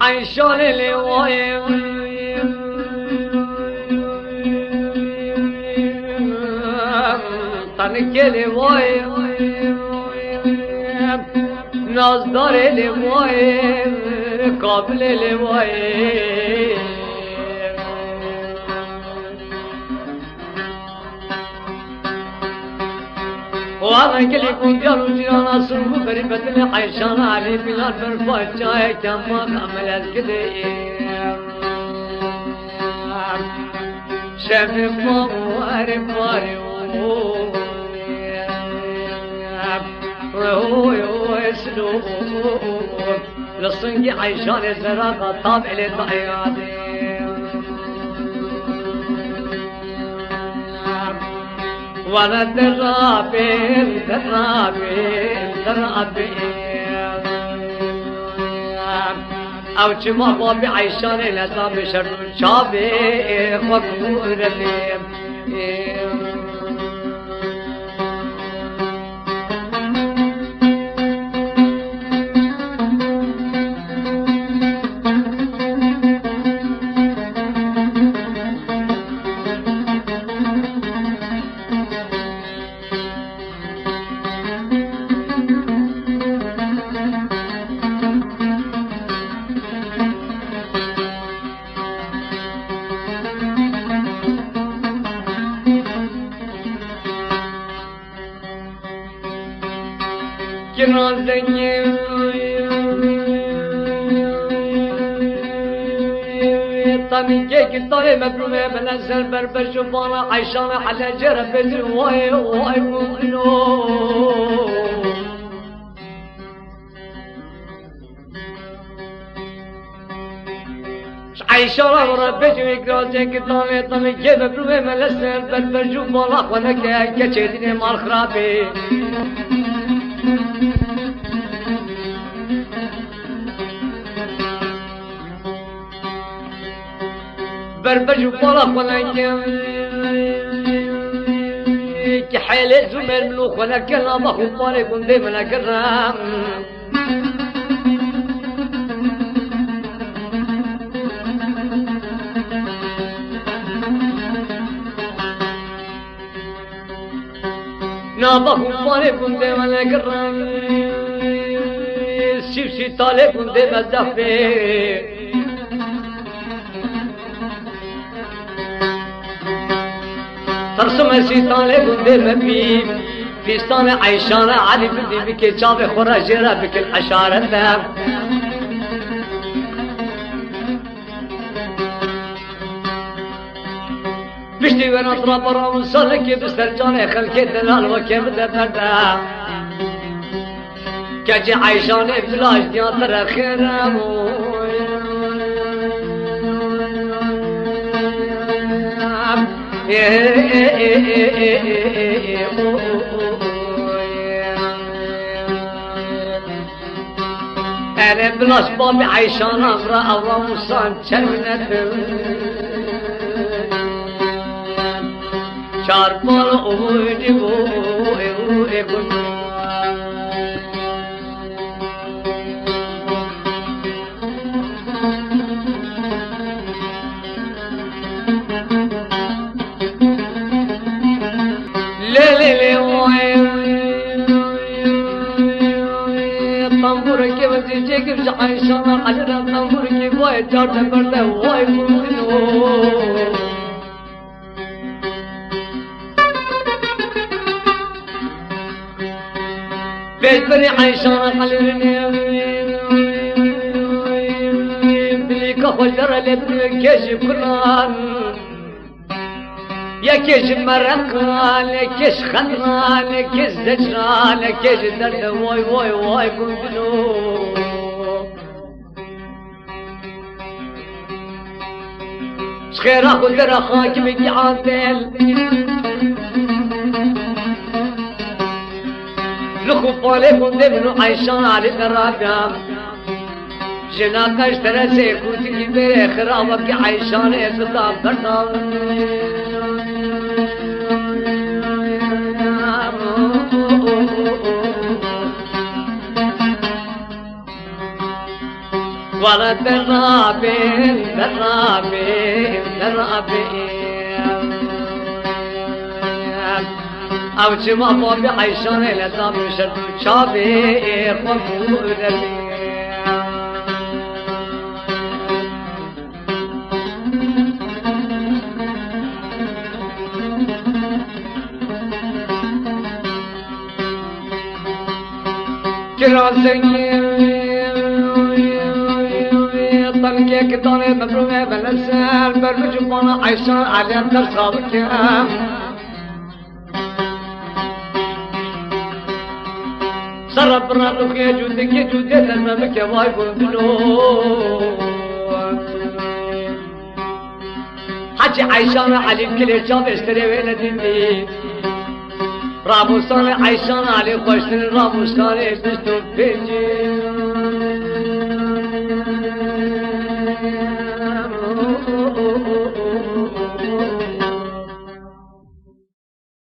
عيشان الوايم طنك الوايم نصدر الوايم قبل الوايم وانا كلكم قالوا جيرانا سرقوا بريبة الحيشان علي بلاد برفات جاي كما عملت كده شاف مواري ماري ويسلوب للصنقي عيشان الزراقة طابع للضحياتي وانا درابين او چما بابي عيشان الاسلام شر شابي خطورتي طمي كيك طري مبرومة بنزل بربر شبانة عيشانة على جرب بدر واي واي مؤلو عيشانة وربج ويكرازك طمي كيك مبرومة بنزل بربر شبانة وانا كشيدني مال خرابي بربج وطلق ولا كحيل زمر ملوخ ولا كلام اخو طارق وندم ولا كرام نابخو طارق وندم ولا كرام سيبسي طالق وندم الزفي ترسم سيطانة بندي مبيب فيستانة عيشانة علي بدي بكي شابي خراجيرة بك الحشارة ذاب بشتي وين اطراب برام صلكي بسترجانة خلكي دلال وكيف دبردا كاجي عيشانة بلاش ديان ترى خيرامو أنا بلاش بابي عيشان أمرأة ومصان شرمنا شاربال أمودي بوئي جيك عيشان على الطنبور واي جارت برده واي مؤمنو بيت بني عيشان على خوش در لبنو کش کنان یکیش مرقان یکیش خندان یکیش زجران یکیش درد وای وای وای گندنو خير اخذ درا خاكم يعادل لخوف عليكم دبنو عيشان على الرابع جناك اشترى سيكوت كبير خرابك عيشان يصدام كرتام ولا درابين درابين درابين او جمع بابي عيشان لدام شردو شابي خمور ربي كرا زنين طلقك دوني مبرومة بلسان برمج بانا عيشان عليهم در صابكام سرب رانو كي جودي تنمك واي بندلو حجي عيشان علي كل جاب اشتري وين ديني راموسان عيشان علي خوشتن راموسان دستو بيجي